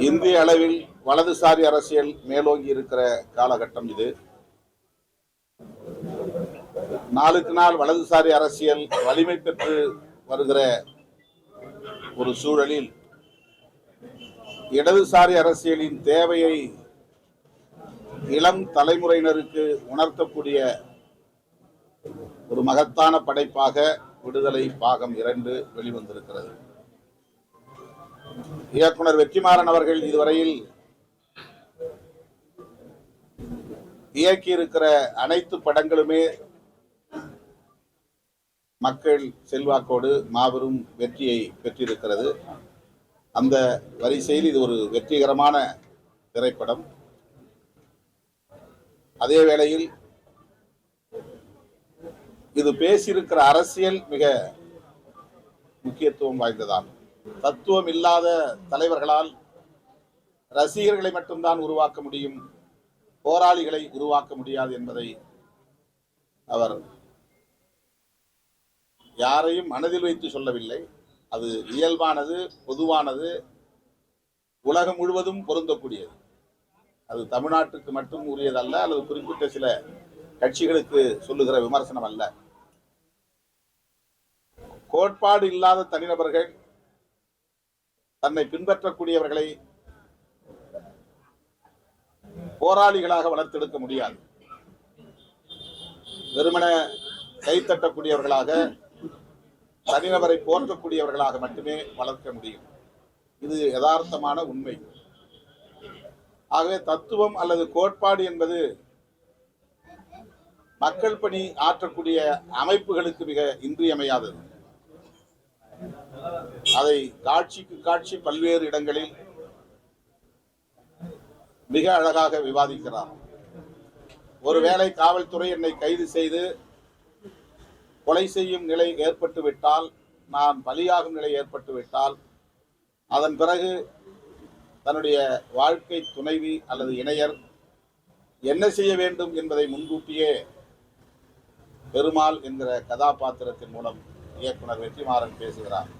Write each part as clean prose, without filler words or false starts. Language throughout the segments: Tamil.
இந்திய அளவில் வலதுசாரி அரசியல் மேலோங்கி இருக்கிற காலகட்டம் இது. நாளுக்கு நாள் வலதுசாரி அரசியல் வலிமை பெற்று வருகிற ஒரு சூழலில் இடதுசாரி அரசியலின் தேவையை இளம் தலைமுறையினருக்கு உணர்த்தக்கூடிய ஒரு மகத்தான படைப்பாக விடுதலை பாகம் 2 வெளிவந்திருக்கிறது. இயக்குனர் வெற்றிமாறன் அவர்கள் இதுவரையில் இயக்கியிருக்கிற அனைத்து படங்களுமே மக்கள் செல்வாக்கோடு மாபெரும் வெற்றியை பெற்றிருக்கிறது. அந்த வரிசையில் இது ஒரு வெற்றிகரமான திரைப்படம். அதே வேளையில் இது பேசியிருக்கிற அரசியல் மிக முக்கியத்துவம் வாய்ந்ததாகும். தத்துவம் இல்லாத தலைவர்களால் ரசிகர்களை மட்டும்தான் உருவாக்க முடியும், போராளிகளை உருவாக்க முடியாது என்பதை அவர் யாரையும் மனதில் வைத்து சொல்லவில்லை. அது இயல்பானது, பொதுவானது, உலகம் முழுவதும் பொருந்தக்கூடியது. அது தமிழ்நாட்டுக்கு மட்டும் உரியதல்ல, அல்லது குறிப்பிட்ட சில கட்சிகளுக்கு சொல்லுகிற விமர்சனம் அல்ல. கோட்பாடு இல்லாத தனிநபர்கள் தன்னை பின்பற்றக்கூடியவர்களை போராளிகளாக வளர்த்தெடுக்க முடியாது. வெறுமன கைத்தட்டக்கூடியவர்களாக, தனிநபரை போற்றக்கூடியவர்களாக மட்டுமே வளர்க்க முடியும். இது யதார்த்தமான உண்மை. ஆகவே தத்துவம் அல்லது கோட்பாடு என்பது மக்கள் பணி ஆற்றக்கூடிய அமைப்புகளுக்கு மிக இன்றியமையாதது. அதை காட்சிக்கு காட்சி பல்வேறு இடங்களில் மிக அழகாக விவாதிக்கிறார். ஒருவேளை காவல்துறை என்னை கைது செய்து கொலை செய்யும் நிலை ஏற்பட்டுவிட்டால், நான் பலியாகும் நிலை ஏற்பட்டுவிட்டால், அதன் பிறகு தன்னுடைய வாழ்க்கை துணைவி அல்லது இணையர் என்ன செய்ய வேண்டும் என்பதை முன்கூட்டியே பெருமாள் என்கிற கதாபாத்திரத்தின் மூலம் இயக்குனர் வெற்றிமாறன் பேசுகிறார்.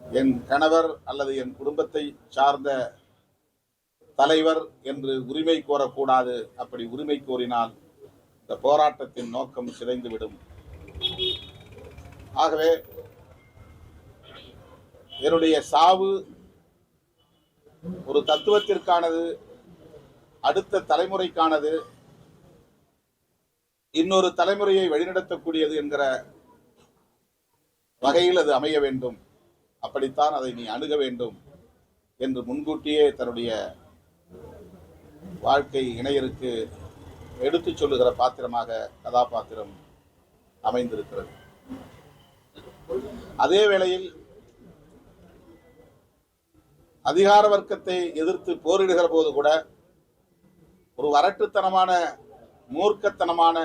என் கணவர் அல்லது என் குடும்பத்தை சார்ந்த தலைவர் என்று உரிமை கோரக்கூடாது. அப்படி உரிமை கோரினால் இந்த போராட்டத்தின் நோக்கம் சிதைந்துவிடும். ஆகவே என்னுடைய சாவு ஒரு தத்துவத்திற்கானது, அடுத்த தலைமுறைக்கானது, இன்னொரு தலைமுறையை வழிநடத்தக்கூடியது என்கிற வகையில் அது அமைய வேண்டும். அப்படித்தான் அதை நீ அணுக வேண்டும் என்று முன்கூட்டியே தன்னுடைய வாழ்க்கை இணையருக்கு எடுத்துச் சொல்லுகிற பாத்திரமாக கதாபாத்திரம் அமைந்திருக்கிறது. அதே வேளையில் அதிகார வர்க்கத்தை எதிர்த்து போரிடுகிற போது கூட ஒரு வரட்டுத்தனமான, மூர்க்கத்தனமான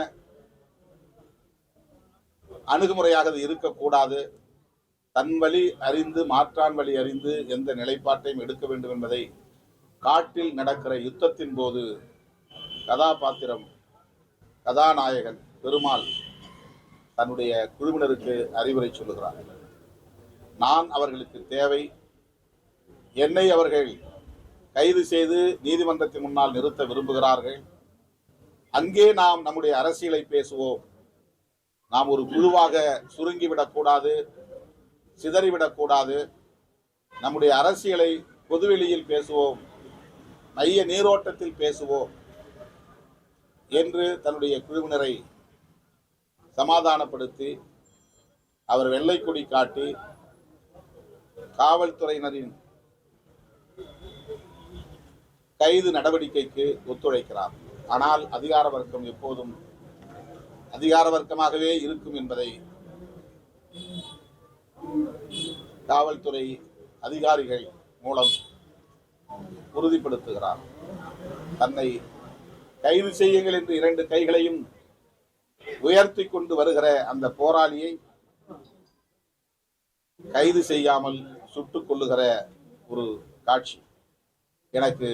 அணுகுமுறையாக அது இருக்கக்கூடாது. தன் வழி அறிந்து, மாற்றான் வழி அறிந்து எந்த நிலைப்பாட்டையும் எடுக்க வேண்டும் என்பதை காட்டில் நடக்கிற யுத்தத்தின் போது கதாபாத்திரம், கதாநாயகன் பெருமாள் தன்னுடைய குழுவினருக்கு அறிவுரை சொல்லுகிறார். நான் அவர்களுக்கு தேவை, என்னை அவர்கள் கைது செய்து நீதிமன்றத்தின் முன்னால் நிறுத்த விரும்புகிறார்கள். அங்கே நாம் நம்முடைய அரசியலை பேசுவோம். நாம் ஒரு குழுவாக சுருங்கிவிடக்கூடாது, சிதறிவிடக்கூடாது. நம்முடைய அரசியலை பொதுவெளியில் பேசுவோம், மைய நீரோட்டத்தில் பேசுவோம் என்று தன்னுடைய குழுவினரை சமாதானப்படுத்தி, அவர் வெள்ளை கொடி காட்டி காவல்துறையினரின் கைது நடவடிக்கைக்கு ஒத்துழைக்கிறார். ஆனால் அதிகார வர்க்கம் எப்போதும் அதிகார வர்க்கமாகவே இருக்கும் என்பதை காவல்துறை அதிகாரிகள் மூலம் உறுதிப்படுத்துகிறார். தன்னை கைது செய்யுங்கள் என்று 2 கைகளையும் உயர்த்தி கொண்டு வருகிற அந்த போராளியை கைது செய்யாமல் சுட்டுக் கொள்ளுகிற ஒரு காட்சி எனக்கு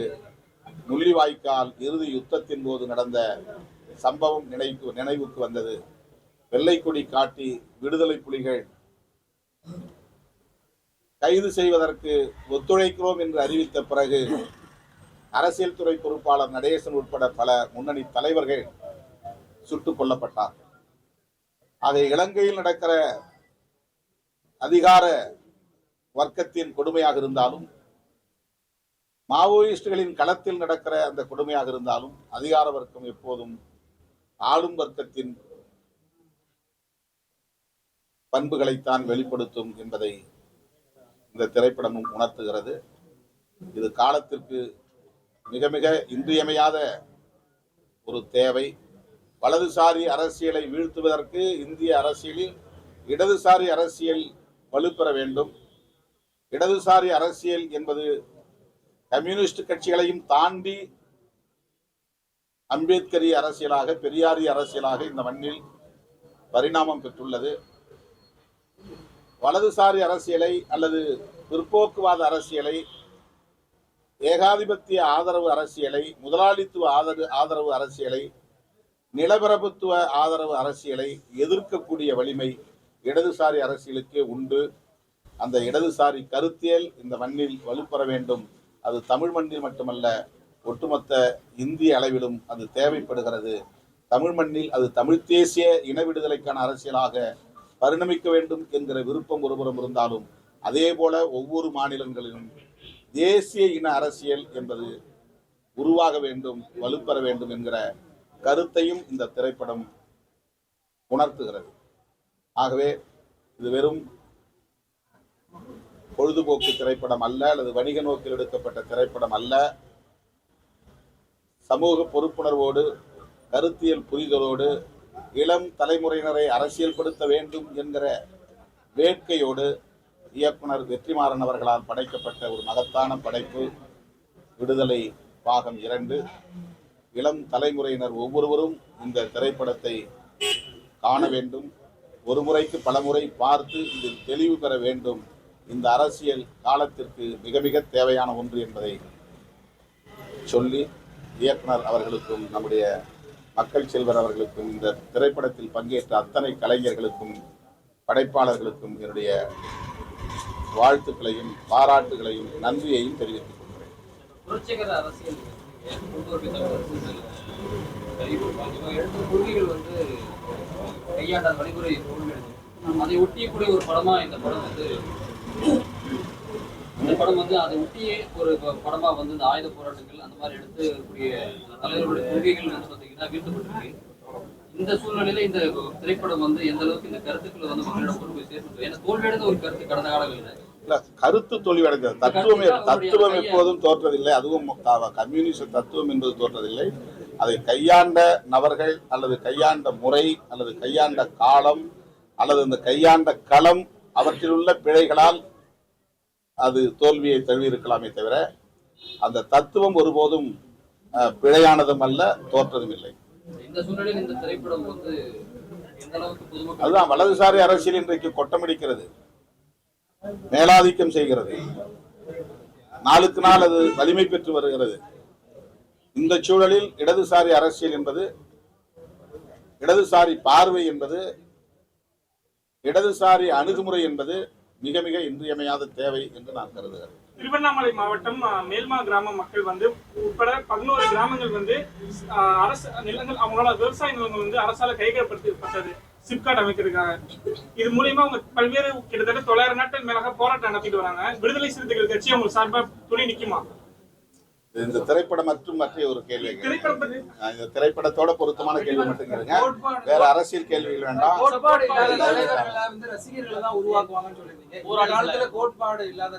முள்ளிவாய்க்கால் இறுதி யுத்தத்தின் போது நடந்த சம்பவம் நினைவுக்கு வந்தது. வெள்ளை கொடி காட்டி விடுதலை புலிகள் கைது செய்வதற்கு ஒத்துழைக்கிறோம் என்று அறிவித்த பிறகு அரசியல் துறை பொறுப்பாளர் நடேசன் உட்பட பல முன்னணி தலைவர்கள் சுட்டுக் கொல்லப்பட்டார். ஆக இலங்கையில் நடக்கிற அதிகார வர்க்கத்தின் கொடுமையாக இருந்தாலும், மாவோயிஸ்டுகளின் களத்தில் நடக்கிற அந்த கொடுமையாக இருந்தாலும், அதிகார வர்க்கம் எப்போதும் ஆளும் வர்க்கத்தின் பண்புகளைத்தான் வெளிப்படுத்தும் என்பதை இந்த திரைப்படமும் உணர்த்துகிறது. இது காலத்திற்கு மிக மிக இன்றியமையாத ஒரு தேவை. வலதுசாரி அரசியலை வீழ்த்துவதற்கு இந்திய அரசியலில் இடதுசாரி அரசியல் வலுப்பெற வேண்டும். இடதுசாரி அரசியல் என்பது கம்யூனிஸ்ட் கட்சிகளையும் தாண்டி அம்பேத்கரிய அரசியலாக, பெரியாரிய அரசியலாக இந்த மண்ணில் பரிணாமம் பெற்றுள்ளது. வலதுசாரி அரசியலை அல்லது பிற்போக்குவாத அரசியலை, ஏகாதிபத்திய ஆதரவு அரசியலை, முதலாளித்துவ ஆதரவு அரசியலை, நிலப்பிரபுத்துவ ஆதரவு அரசியலை எதிர்க்கக்கூடிய வலிமை இடதுசாரி அரசியலுக்கே உண்டு. அந்த இடதுசாரி கருத்தியல் இந்த மண்ணில் வலுப்பெற வேண்டும். அது தமிழ் மண்ணில் மட்டுமல்ல, ஒட்டுமொத்த இந்திய அளவிலும் அது தேவைப்படுகிறது. தமிழ் மண்ணில் அது தமிழ் தேசிய இன விடுதலைக்கான அரசியலாக பரிணமிக்க வேண்டும் என்கிற விருப்பம் ஒருபுறம் இருந்தாலும், அதே போல ஒவ்வொரு மாநிலங்களிலும் தேசிய இன அரசியல் என்பது உருவாக வேண்டும், வலுப்பெற வேண்டும் என்கிற கருத்தையும் இந்த திரைப்படம் உணர்த்துகிறது. ஆகவே இது வெறும் பொழுதுபோக்கு திரைப்படம் அல்ல, அல்லது வணிக நோக்கில் எடுக்கப்பட்ட திரைப்படம் அல்ல. சமூக பொறுப்புணர்வோடு, கருத்தியல் புரிதலோடு, இளம் தலைமுறையினரை அரசியல்படுத்த வேண்டும் என்கிற வேட்கையோடு இயக்குனர் வெற்றிமாறன் அவர்களால் படைக்கப்பட்ட ஒரு மகத்தான படைப்பு விடுதலை பாகம் 2. இளம் தலைமுறையினர் ஒவ்வொருவரும் இந்த திரைப்படத்தை காண வேண்டும். ஒரு முறைக்கு பல முறை பார்த்து இதில் தெளிவு பெற வேண்டும். இந்த அரசியல் காலத்திற்கு மிக மிக தேவையான ஒன்று என்பதை சொல்லி, இயக்குனர் அவர்களுக்கும் நம்முடைய மக்கள் செல்வர் அவர்களுக்கும் இந்த திரைப்படத்தில் பங்கேற்ற அத்தனை கலைஞர்களுக்கும் படைப்பாளர்களுக்கும் என்னுடைய வாழ்த்துக்களையும் பாராட்டுகளையும் நன்றியையும் தெரிவித்துக் கொள்கிறேன். அதை ஒட்டியக்கூடிய ஒரு படமா இந்த படம் வந்து, இந்த படம் வந்து அதை ஒட்டியே ஒரு படமா வந்து இந்த ஆயுத போராட்டங்கள் அந்த மாதிரி எடுத்துக்கூடிய தலைவர்களுடைய கொள்கைகள் வந்து பார்த்தீங்கன்னா வீழ்த்தப்பட்டிருக்கு. இந்த சூழ்நிலையில இந்த திரைப்படம் வந்து எந்த அளவுக்கு இந்த கருத்துக்களை வந்து மக்களிடம் கொண்டு போய் சேர்த்து, ஏன்னா தோல்வியடைந்த ஒரு கருத்து கடந்த காலங்களில் இல்ல, கருத்து தோல்வியடைந்தது. தத்துவம் எப்போதும் தோற்றதில்லை. அதுவும் கம்யூனிஸ்ட் தத்துவம் என்பது தோற்றதில்லை. அதை கையாண்ட நபர்கள் அல்லது கையாண்ட முறை அல்லது கையாண்ட காலம் அல்லது இந்த கையாண்ட களம் அவற்றில் உள்ள பிழைகளால் அது தோல்வியை தழுவியிருக்கலாமே தவிர அந்த தத்துவம் ஒருபோதும் பிழையானதும் அல்ல, தோற்றதும் இல்லை. இந்த சூழ்நிலையில் இந்த திரைப்படம் வந்து எந்த அளவுக்கு பொதுமக்கள், அதுதான் வலதுசாரி அரசியல் இன்றைக்கு கொட்டமடிக்கிறது, மேலாதிக்கம் செய்கிறது, நாளுக்கு நாள் அது வலிமை பெற்று வருகிறது. இந்த சூழலில் இடதுசாரி அரசியல் என்பது, இடதுசாரி பார்வை என்பது, இடதுசாரி அணுகுமுறை என்பது மிக மிக இன்றியமையாத தேவை என்று நான் கருதுகிறேன். திருவண்ணாமலை மாவட்டம் மேல்மா கிராம மக்கள் வந்து உட்பட 11 கிராமங்கள் வந்து அரசு நிலங்கள், அவங்களோட விவசாய நிலங்கள் வந்து அரசால கையகப்படுத்தப்பட்டது சிப்காட் அமைக்கிறதுக்காக. இது மூலியமா அவங்க பல்வேறு கிட்டத்தட்ட 900 நாட்கள் மேலாக போராட்டம் நடத்திட்டு வராங்க. விடுதலை சிறுத்தைகள் கட்சி அவங்க சார்பா துணை நிக்குமா? இந்த திரைப்படம் மற்றும் மற்ற ஒரு கேள்வி, இந்த திரைப்படத்தோட பொருத்தமான கேள்வி மட்டும் கேளுங்க, வேற அரசியல் கேள்விகள் வேண்டாம். ரசிகர்களை தான் உருவாக்குவாங்கன்னு சொல்லிருந்தீங்க. ஒரு காலத்துல கோட்பாடு இல்லாத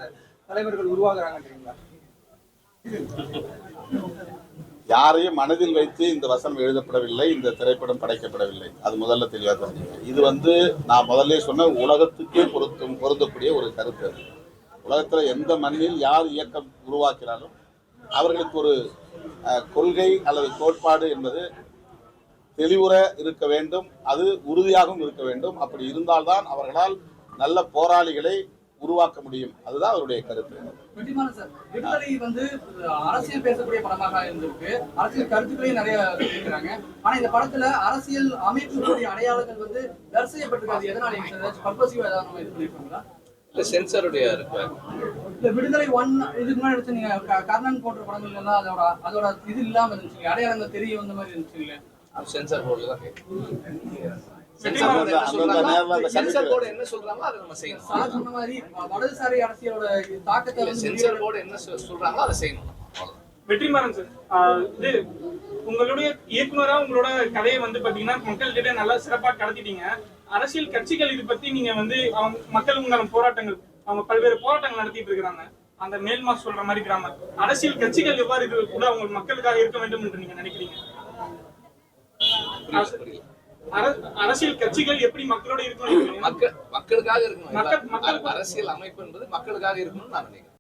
தலைவர்கள் உருவாக்குறாங்கன்றீங்களா? யாரையும் மனதில் வைத்து இந்த வசனம் எழுதப்படவில்லை, இந்த திரைப்படம் படைக்கப்படவில்லை. அது முதல்ல தெளிவாக தெரிஞ்சுங்க. இது வந்து நான் முதல்ல சொன்ன உலகத்துக்கே பொருந்தக்கூடிய ஒரு கருத்து. உலகத்துல எந்த மண்ணில் யார் இயக்கம் உருவாக்கிறாலும் அவர்களுக்கு ஒரு கொள்கை அல்லது கோட்பாடு என்பது தெளிவுற இருக்க வேண்டும், அது உறுதியாகவும் இருக்க வேண்டும். அப்படி இருந்தால்தான் அவர்களால் நல்ல போராளிகளை உருவாக்க முடியும். அதுதான் அவருடைய கருத்து. விடுதலை வந்து அரசியல் பேசக்கூடிய படமாக இருந்திருக்கு, அரசியல் கருத்துக்களையும் நிறைய சொல்லியிருக்காங்க. ஆனா இந்த படத்துல அரசியல் அமைப்புகளுடைய அடையாளங்கள் வந்து தரிசெய்யப்பட்டிருக்காது. எதனால பர்பஸிவா ஏதாவது நம்ம இது பண்ணிருக்கோங்களா? சென்சாருடைய requirement. இல்ல விடுதலை 1 இதுக்கு முன்னாடி எடுத்து நீங்க கர்ணன் போன்ற படங்கள் எல்லாம் அதோட இது இல்லாம இருந்துச்சு, அடையாளங்கள் தெரிய வந்த மாதிரி இருந்துச்சு இல்ல? அது சென்சார் போர்டுல தான் கேட்கும். சென்சார் போர்டு என்ன சொல்றாங்களோ அதை நம்ம செய்யணும். சார் சொன்ன மாதிரி வலதுசாரி அரசியலோட தாக்கத்தை வந்து சென்சார் போர்டு என்ன சொல்றாங்களோ அதை செய்யணும். வெற்றிமாறன் சார், இது உங்களுடைய இயக்குனரா உங்களோட கதையை வந்து பாத்தீங்கன்னா மக்கள்கிட்ட நல்லா சிறப்பா கடத்திட்டீங்க. அரசியல் கட்சிகள் இது பத்தி நீங்க வந்து அவங்க மக்கள் உங்கள போராட்டங்கள் அவங்க பல்வேறு போராட்டங்கள் நடத்திட்டு இருக்கிறாங்க. அந்த மேல்மா சொல்ற மாதிரி கிராமம் அரசியல் கட்சிகள் எவ்வாறு இது கூட அவங்க மக்களுக்காக இருக்க வேண்டும் என்று நீங்க நினைக்கிறீங்க? அரசியல் கட்சிகள் எப்படி மக்களோட இருக்கணும்? மக்களுக்காக இருக்கணும். மக்கள் அரசியல் அமைப்பு என்பது மக்களுக்காக இருக்கணும்னு நான் நினைக்கிறேன்.